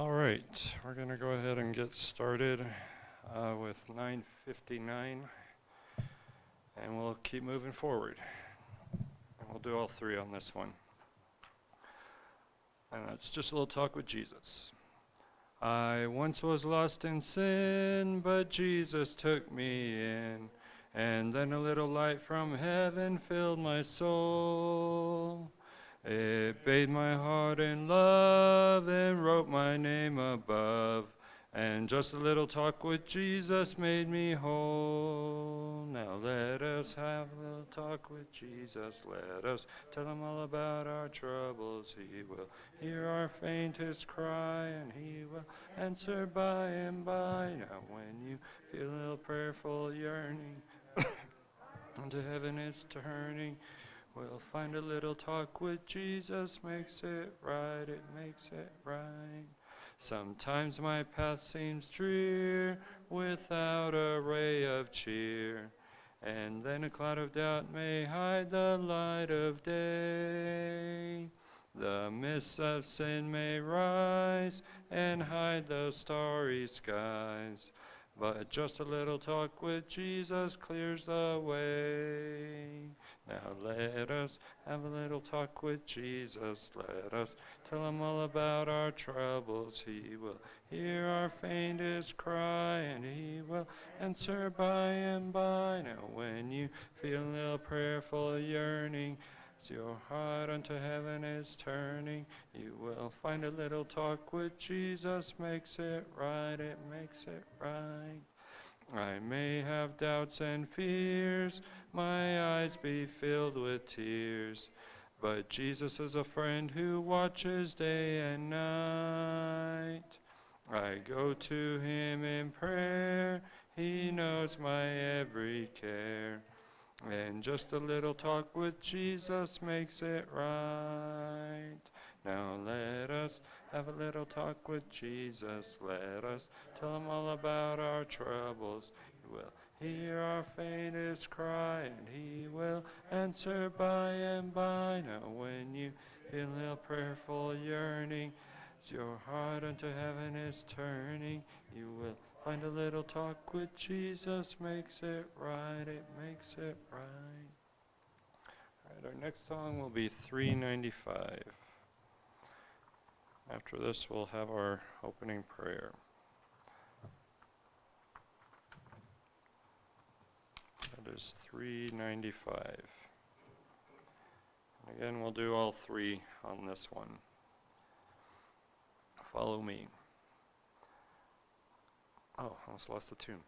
All right, we're going to go ahead and get started with 9:59, and we'll keep moving forward. And we'll do all three on this one. And it's just a little talk with Jesus. I once was lost in sin, but Jesus took me in. And then a little light from heaven filled my soul. It bathed my heart in love and wrote my name above. And just a little talk with Jesus made me whole. Now let us have a little talk with Jesus. Let us tell him all about our troubles. He will hear our faintest cry, and he will answer by and by. Now when you feel a little prayerful yearning, unto heaven is turning, we'll find a little talk with Jesus makes it right, it makes it right. Sometimes my path seems drear, without a ray of cheer, and then a cloud of doubt may hide the light of day. The mists of sin may rise and hide the starry skies, but just a little talk with Jesus clears the way. Now let us have a little talk with Jesus. Let us tell him all about our troubles. He will hear our faintest cry, and he will answer by and by. Now when you feel a little prayerful yearning, as your heart unto heaven is turning, you will find a little talk with Jesus makes it right, it makes it right. I may have doubts and fears, my eyes be filled with tears, but Jesus is a friend who watches day and night. I go to him in prayer, he knows my every care, and just a little talk with Jesus makes it right. Now let us have a little talk with Jesus. Let us tell him all about our troubles. He will hear our faintest cry, and he will answer by and by. Now when you feel a little prayerful yearning, as your heart unto heaven is turning, you will find a little talk with Jesus makes it right, it makes it right. All right, our next song will be 395. After this, we'll have our opening prayer. That is 395. And again, we'll do all three on this one. Follow me. Oh, I almost lost the tune.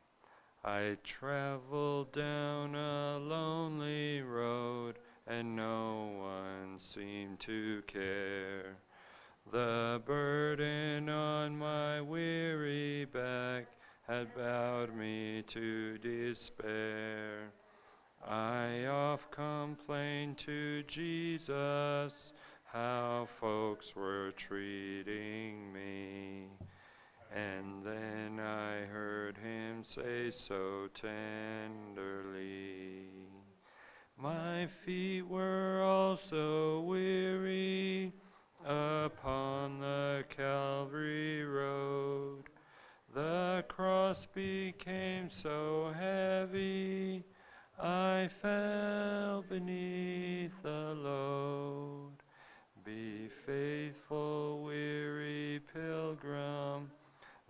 I traveled down a lonely road, and no one seemed to care. The burden on my weary back had bowed me to despair. I oft complained to Jesus how folks were treating me. And then I heard him say so tenderly, my feet were also weary upon the Calvary road. The cross became so heavy, I fell beneath the load. Be faithful, weary pilgrim,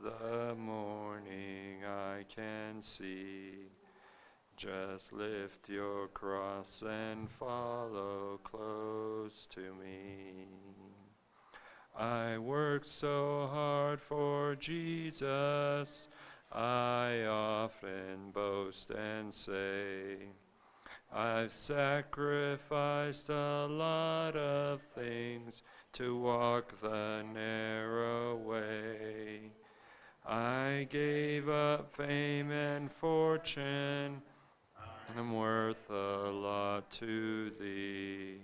the morning I can see. Just lift your cross and follow close to me. I worked so hard for Jesus, I often boast and say, I've sacrificed a lot of things to walk the narrow way. I gave up fame and fortune, I'm worth a lot to thee.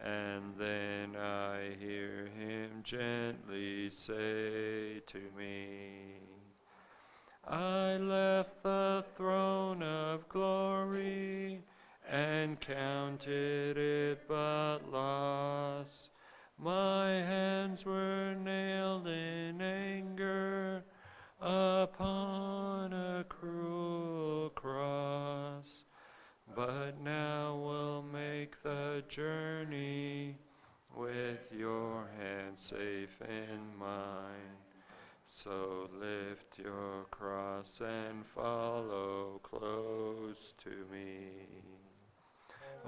And then I hear him gently say to me, I left the throne of glory and counted it but loss. My hands were nailed in journey with your hand safe in mine. So lift your cross and follow close to me.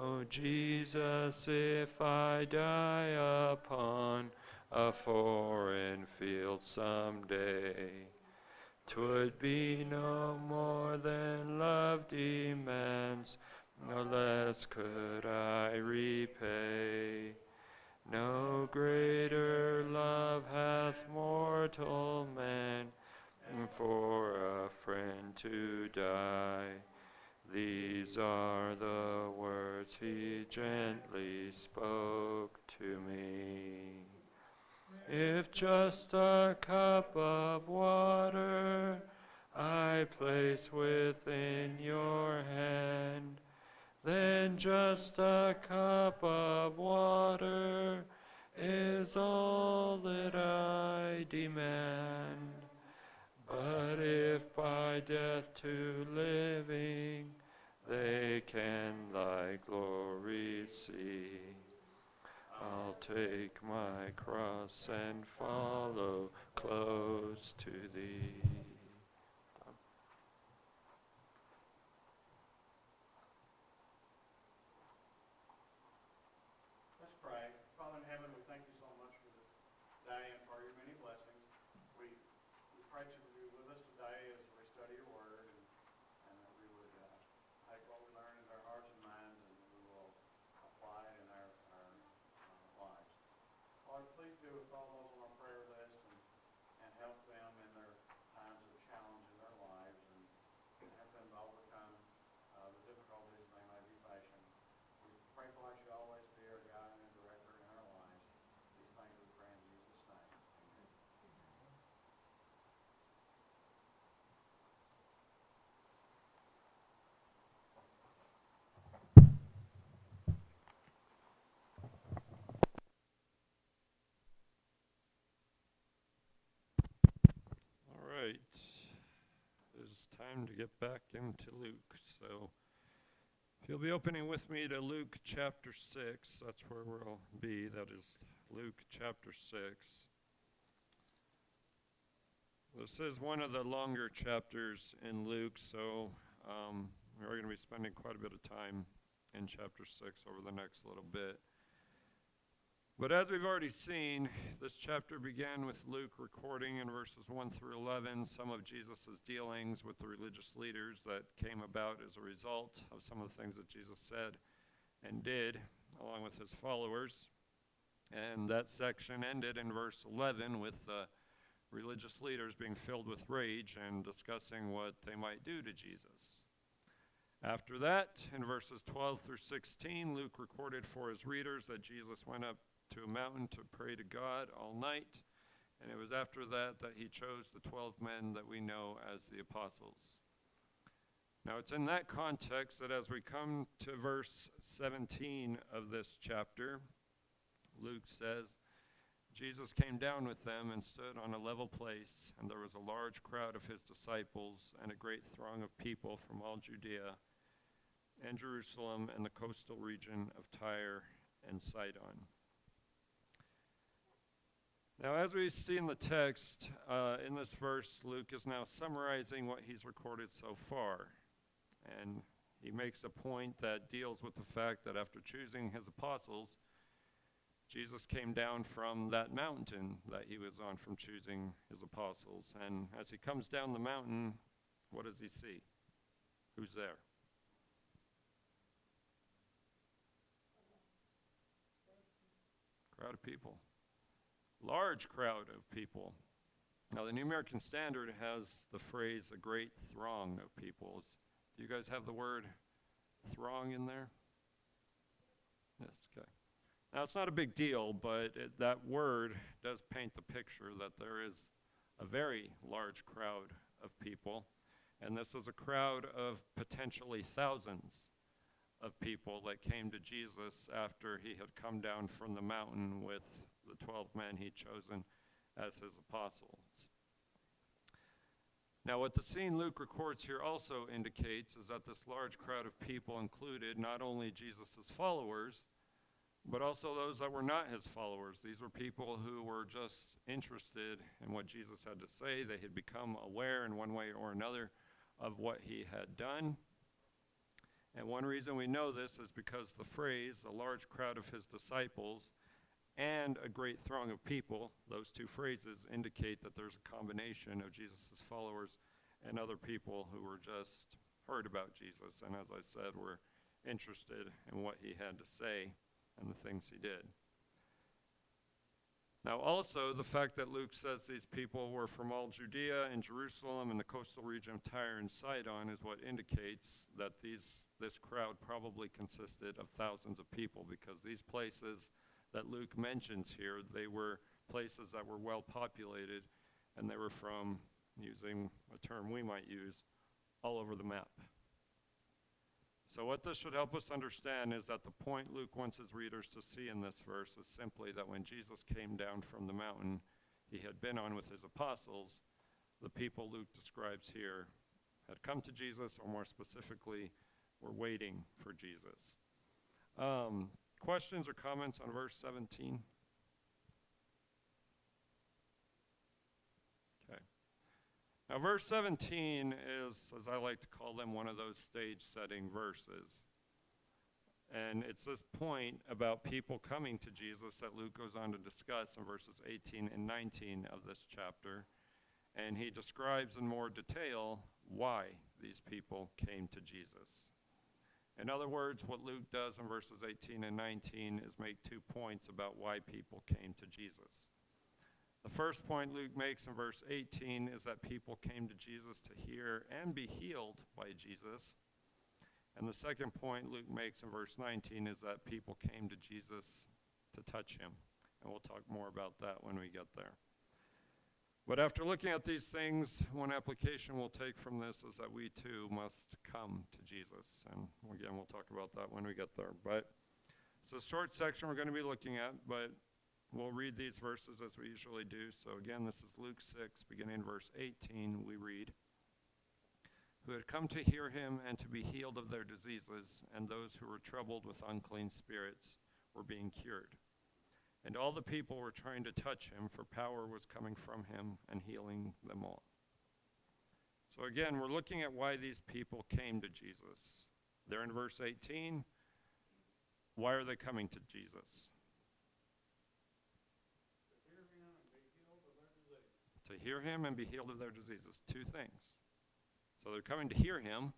Oh Jesus, if I die upon a foreign field someday, 'twould be no more than love demands, no less could I repay. No greater love hath mortal man than for a friend to die. These are the words he gently spoke to me. If just a cup of water I place within your hand, then just a cup of water is all that I demand. But if by death to living they can thy glory see, I'll take my cross and follow close to thee. Let's pray. Father in heaven, we thank you so much for this day and for your many blessings. We pray that you be with us today as we study your word, and that we would take what we learn in our hearts and minds, and we will apply it in our lives. Lord, please be with all those on our prayer list, and help them in their times of challenge in their lives, and help them to overcome the difficulties they may be facing. We pray for us, you always be our guide and director in our lives. These things we pray in Jesus' name. Amen. All right. It's time to get back into Luke. So if you'll be opening with me to Luke chapter 6, that's where we'll be. That is Luke chapter 6. This is one of the longer chapters in Luke, so we're going to be spending quite a bit of time in chapter 6 over the next little bit. But as we've already seen, this chapter began with Luke recording in verses 1 through 11 some of Jesus' dealings with the religious leaders that came about as a result of some of the things that Jesus said and did, along with his followers. And that section ended in verse 11 with the religious leaders being filled with rage and discussing what they might do to Jesus. After that, in verses 12 through 16, Luke recorded for his readers that Jesus went up to a mountain to pray to God all night, and it was after that that he chose the 12 men that we know as the apostles. Now it's in that context that as we come to verse 17 of this chapter, Luke says, Jesus came down with them and stood on a level place, and there was a large crowd of his disciples and a great throng of people from all Judea and Jerusalem and the coastal region of Tyre and Sidon. Now, as we see in the text, in this verse, Luke is now summarizing what he's recorded so far. And he makes a point that deals with the fact that after choosing his apostles, Jesus came down from that mountain that he was on from choosing his apostles. And as he comes down the mountain, what does he see? Who's there? Crowd of people. Large crowd of people. Now, the New American Standard has the phrase, a great throng of people. Do you guys have the word throng in there? Yes, okay. Now, it's not a big deal, but that word does paint the picture that there is a very large crowd of people, and this is a crowd of potentially thousands of people that came to Jesus after he had come down from the mountain with the 12 men he'd chosen as his apostles. Now, what the scene Luke records here also indicates is that this large crowd of people included not only Jesus' followers, but also those that were not his followers. These were people who were just interested in what Jesus had to say. They had become aware in one way or another of what he had done. And one reason we know this is because the phrase, a large crowd of his disciples and a great throng of people, those two phrases indicate that there's a combination of Jesus' followers and other people who were just heard about Jesus, and as I said, were interested in what he had to say and the things he did. Now also, the fact that Luke says these people were from all Judea and Jerusalem and the coastal region of Tyre and Sidon is what indicates that this crowd probably consisted of thousands of people, because these places that Luke mentions here, they were places that were well populated, and they were from, using a term we might use, all over the map. So what this should help us understand is that the point Luke wants his readers to see in this verse is simply that when Jesus came down from the mountain he had been on with his apostles, the people Luke describes here had come to Jesus, or more specifically, were waiting for Jesus. Questions or comments on verse 17? Okay. Now, verse 17 is, as I like to call them, one of those stage-setting verses. And it's this point about people coming to Jesus that Luke goes on to discuss in verses 18 and 19 of this chapter. And he describes in more detail why these people came to Jesus. In other words, what Luke does in verses 18 and 19 is make 2 points about why people came to Jesus. The first point Luke makes in verse 18 is that people came to Jesus to hear and be healed by Jesus. And the second point Luke makes in verse 19 is that people came to Jesus to touch him. And we'll talk more about that when we get there. But after looking at these things, one application we'll take from this is that we too must come to Jesus. And again, we'll talk about that when we get there. But it's a short section we're going to be looking at, but we'll read these verses as we usually do. So again, this is Luke 6, beginning in verse 18, we read, "Who had come to hear him and to be healed of their diseases, and those who were troubled with unclean spirits were being cured. And all the people were trying to touch him, for power was coming from him and healing them all." So again, we're looking at why these people came to Jesus. They're in verse 18. Why are they coming to Jesus? To hear him and be healed of their diseases. 2 things. So they're coming to hear him,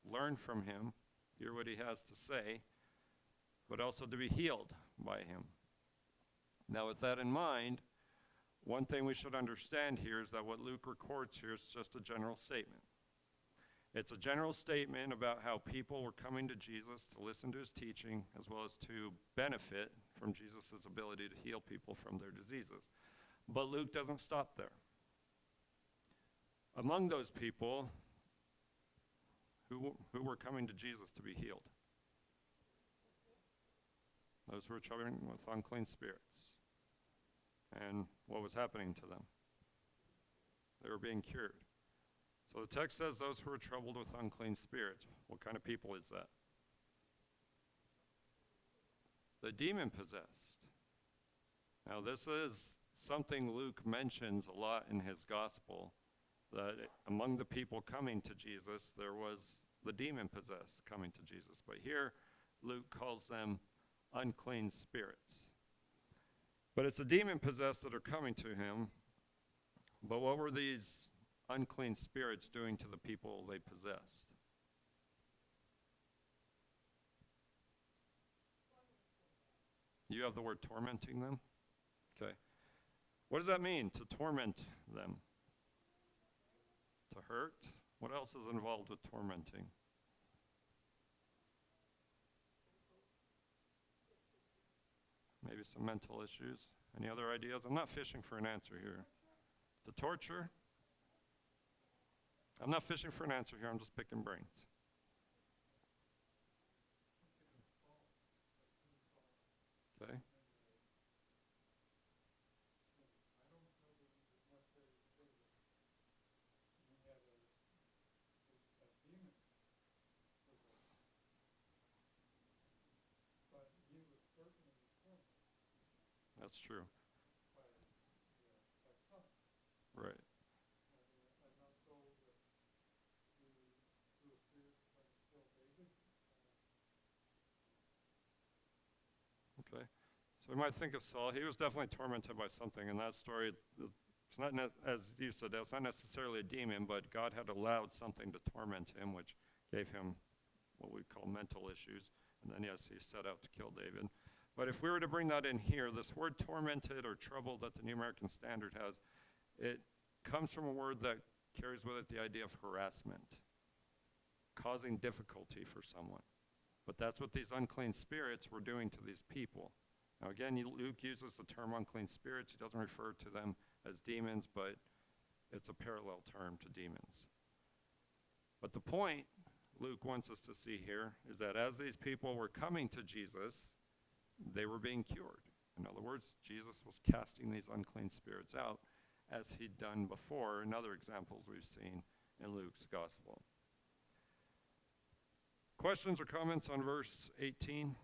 learn from him, hear what he has to say, but also to be healed by him. Now, with that in mind, one thing we should understand here is that what Luke records here is just a general statement. It's a general statement about how people were coming to Jesus to listen to his teaching, as well as to benefit from Jesus' ability to heal people from their diseases. But Luke doesn't stop there. Among those people, who were coming to Jesus to be healed? Those who were struggling with unclean spirits. And what was happening to them? They were being cured. So the text says those who were troubled with unclean spirits. What kind of people is that? The demon-possessed. Now this is something Luke mentions a lot in his gospel, that among the people coming to Jesus, there was the demon-possessed coming to Jesus. But here, Luke calls them unclean spirits. But it's the demon-possessed that are coming to him. But what were these unclean spirits doing to the people they possessed? You have the word tormenting them? Okay. What does that mean, to torment them? To hurt? What else is involved with tormenting? Maybe some mental issues. Any other ideas? I'm not fishing for an answer here. To torture? I'm not fishing for an answer here. I'm just picking brains. Okay. That's true. by, by some. Right. I'm not told that the spirit tried to kill David. Okay. So we might think of Saul. He was definitely tormented by something. In that story, it's not, as you said, it's not necessarily a demon, but God had allowed something to torment him, which gave him what we call mental issues. And then, yes, he set out to kill David. But if we were to bring that in here, this word tormented or troubled that the New American Standard has, it comes from a word that carries with it the idea of harassment, causing difficulty for someone. But that's what these unclean spirits were doing to these people. Now again, Luke uses the term unclean spirits. He doesn't refer to them as demons, but it's a parallel term to demons. But the point Luke wants us to see here is that as these people were coming to Jesus, they were being cured. In other words, Jesus was casting these unclean spirits out as he'd done before in other examples we've seen in Luke's gospel. Questions or comments on verse 18?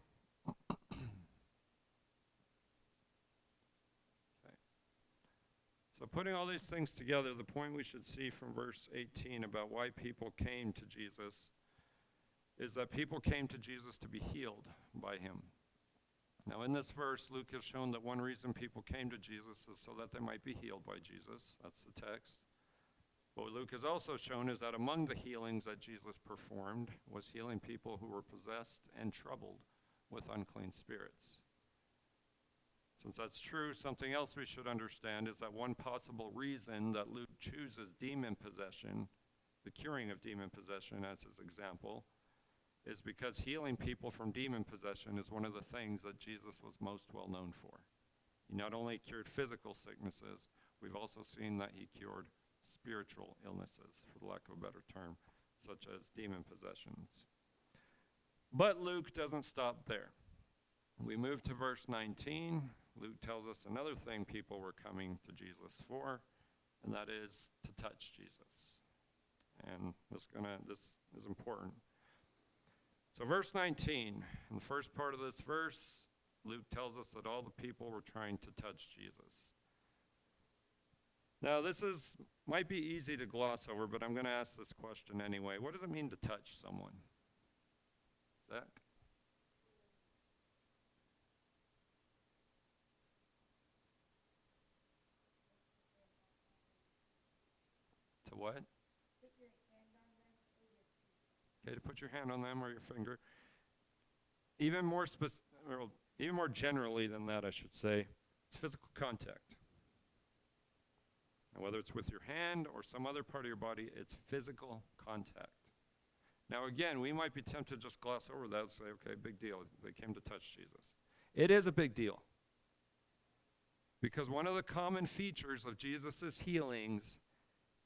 Okay. So putting all these things together, the point we should see from verse 18 about why people came to Jesus is that people came to Jesus to be healed by him. Now in this verse, Luke has shown that one reason people came to Jesus is so that they might be healed by Jesus. That's the text. But what Luke has also shown is that among the healings that Jesus performed was healing people who were possessed and troubled with unclean spirits. Since that's true, something else we should understand is that one possible reason that Luke chooses demon possession, the curing of demon possession as his example, is because healing people from demon possession is one of the things that Jesus was most well known for. He not only cured physical sicknesses, we've also seen that he cured spiritual illnesses, for the lack of a better term, such as demon possessions. But Luke doesn't stop there. We move to verse 19. Luke tells us another thing people were coming to Jesus for, and that is to touch Jesus. And this is important. So verse 19, in the first part of this verse, Luke tells us that all the people were trying to touch Jesus. Now this might be easy to gloss over, but I'm going to ask this question anyway. What does it mean to touch someone? Zach? To what? Put your hand on them or your finger. Okay, to put your hand on them or your finger. Even more generally than that, I should say, it's physical contact. And whether it's with your hand or some other part of your body, it's physical contact. Now again, we might be tempted to just gloss over that and say, okay, big deal. They came to touch Jesus. It is a big deal. Because one of the common features of Jesus' healings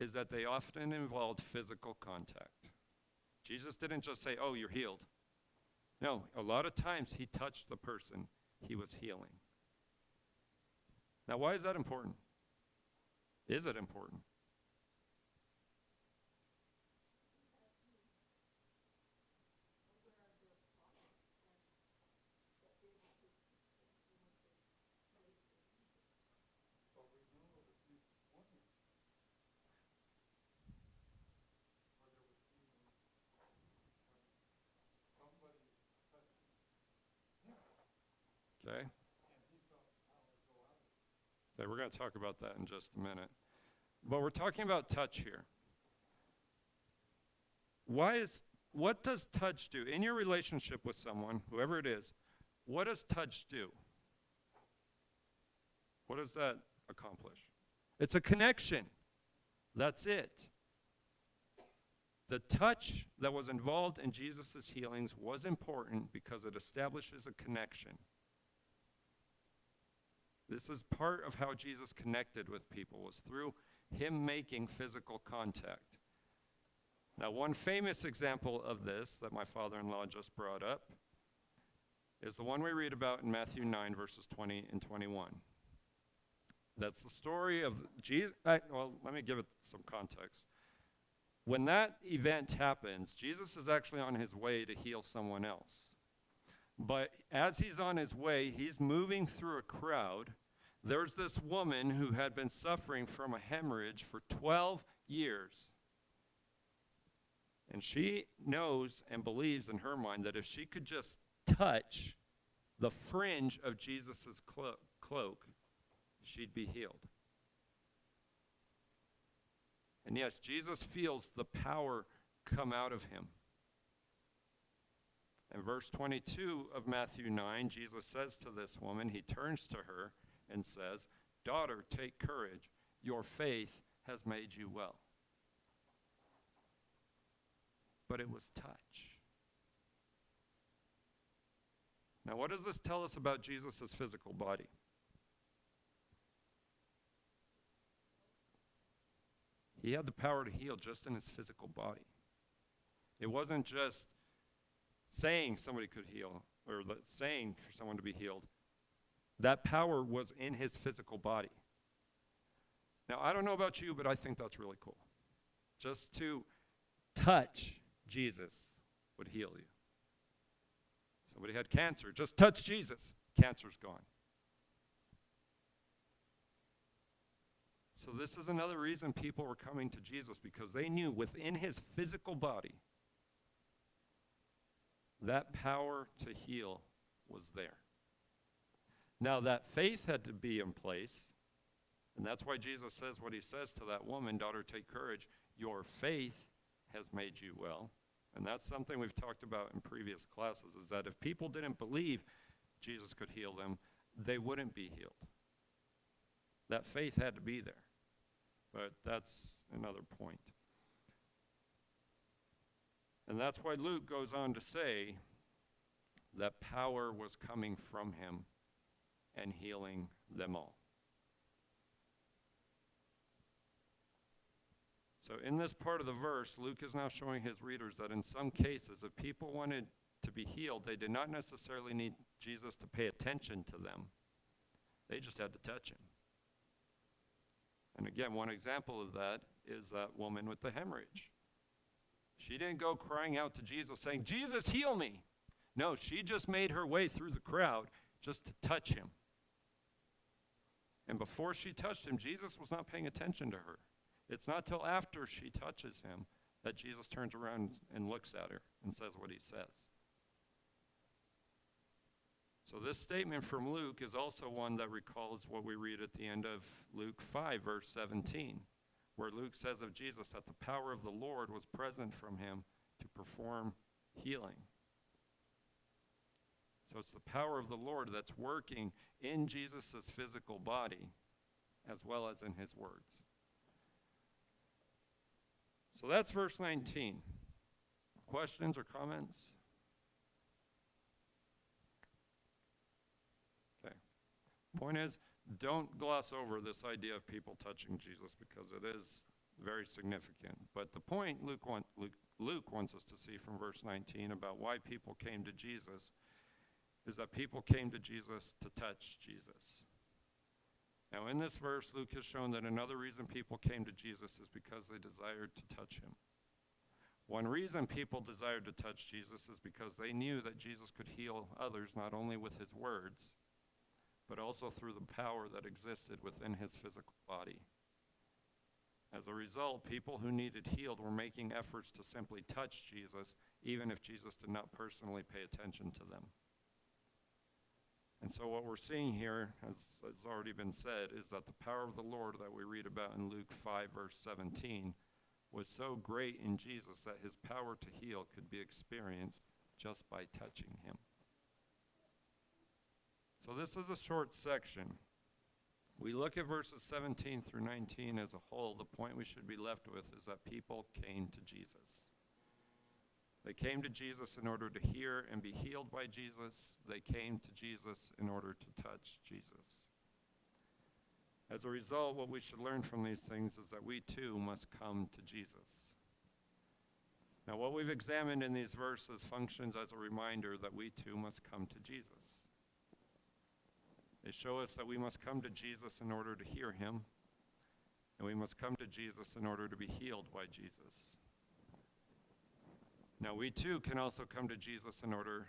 is that they often involved physical contact. Jesus didn't just say, oh, you're healed. No, a lot of times he touched the person he was healing. Now, why is that important? Is it important? Okay. Okay, we're going to talk about that in just a minute. But we're talking about touch here. What does touch do? In your relationship with someone, whoever it is, what does touch do? What does that accomplish? It's a connection. That's it. The touch that was involved in Jesus' healings was important because it establishes a connection. This is part of how Jesus connected with people, was through him making physical contact. Now, one famous example of this that my father-in-law just brought up is the one we read about in Matthew 9, verses 20 and 21. That's the story of Jesus. Well, let me give it some context. When that event happens, Jesus is actually on his way to heal someone else. But as he's on his way, he's moving through a crowd, There's this woman who had been suffering from a hemorrhage for 12 years. And she knows and believes in her mind that if she could just touch the fringe of Jesus' cloak, she'd be healed. And yes, Jesus feels the power come out of him. In verse 22 of Matthew 9, Jesus says to this woman, he turns to her and says, "Daughter, take courage. Your faith has made you well." But it was touch. Now, what does this tell us about Jesus' physical body? He had the power to heal just in his physical body. It wasn't just saying somebody could heal or saying for someone to be healed. That power was in his physical body. Now, I don't know about you, but I think that's really cool. Just to touch Jesus would heal you. Somebody had cancer. Just touch Jesus. Cancer's gone. So this is another reason people were coming to Jesus, because they knew within his physical body that power to heal was there. Now that faith had to be in place, and that's why Jesus says what he says to that woman, "Daughter, take courage. Your faith has made you well." And that's something we've talked about in previous classes, is that if people didn't believe Jesus could heal them, they wouldn't be healed. That faith had to be there. But that's another point. And that's why Luke goes on to say that power was coming from him and healing them all. So in this part of the verse, Luke is now showing his readers that in some cases, if people wanted to be healed, they did not necessarily need Jesus to pay attention to them. They just had to touch him. And again, one example of that is that woman with the hemorrhage. She didn't go crying out to Jesus saying, "Jesus, heal me." No, she just made her way through the crowd just to touch him. And before she touched him, Jesus was not paying attention to her. It's not till after she touches him that Jesus turns around and looks at her and says what he says. So this statement from Luke is also one that recalls what we read at the end of Luke 5, verse 17, where Luke says of Jesus that the power of the Lord was present from him to perform healing. So it's the power of the Lord that's working in Jesus' physical body as well as in his words. So that's verse 19. Questions or comments? Okay. Point is, don't gloss over this idea of people touching Jesus, because it is very significant. But the point Luke wants us to see from verse 19 about why people came to Jesus is that people came to Jesus to touch Jesus. Now in this verse, Luke has shown that another reason people came to Jesus is because they desired to touch him. One reason people desired to touch Jesus is because they knew that Jesus could heal others not only with his words, but also through the power that existed within his physical body. As a result, people who needed healed were making efforts to simply touch Jesus, even if Jesus did not personally pay attention to them. And so what we're seeing here, as has already been said, is that the power of the Lord that we read about in Luke 5, verse 17, was so great in Jesus that his power to heal could be experienced just by touching him. So this is a short section. We look at verses 17 through 19 as a whole. The point we should be left with is that people came to Jesus. They came to Jesus in order to hear and be healed by Jesus. They came to Jesus in order to touch Jesus. As a result, what we should learn from these things is that we too must come to Jesus. Now, what we've examined in these verses functions as a reminder that we too must come to Jesus. They show us that we must come to Jesus in order to hear him, and we must come to Jesus in order to be healed by Jesus. Now, we too can also come to Jesus in order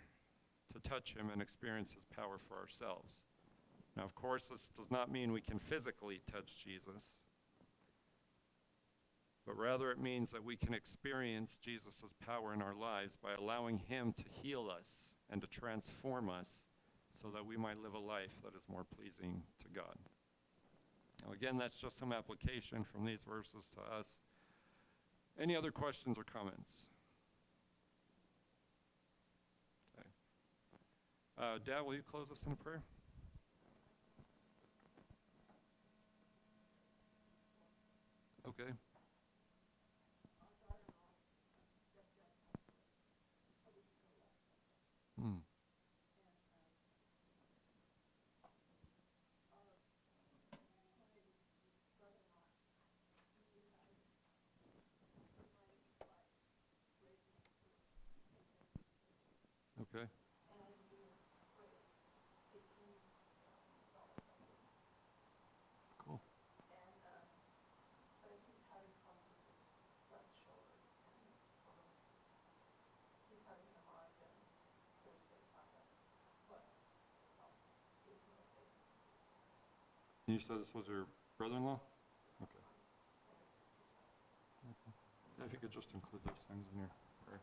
to touch him and experience his power for ourselves. Now, of course, this does not mean we can physically touch Jesus, but rather it means that we can experience Jesus' power in our lives by allowing him to heal us and to transform us so that we might live a life that is more pleasing to God. Now, again, that's just some application from these verses to us. Any other questions or comments? Okay. Dad, will you close us in prayer? Okay. Hmm. Okay. Cool. You said this was your brother-in-law? Okay. Okay. Yeah, if you could just include those things in your prayer.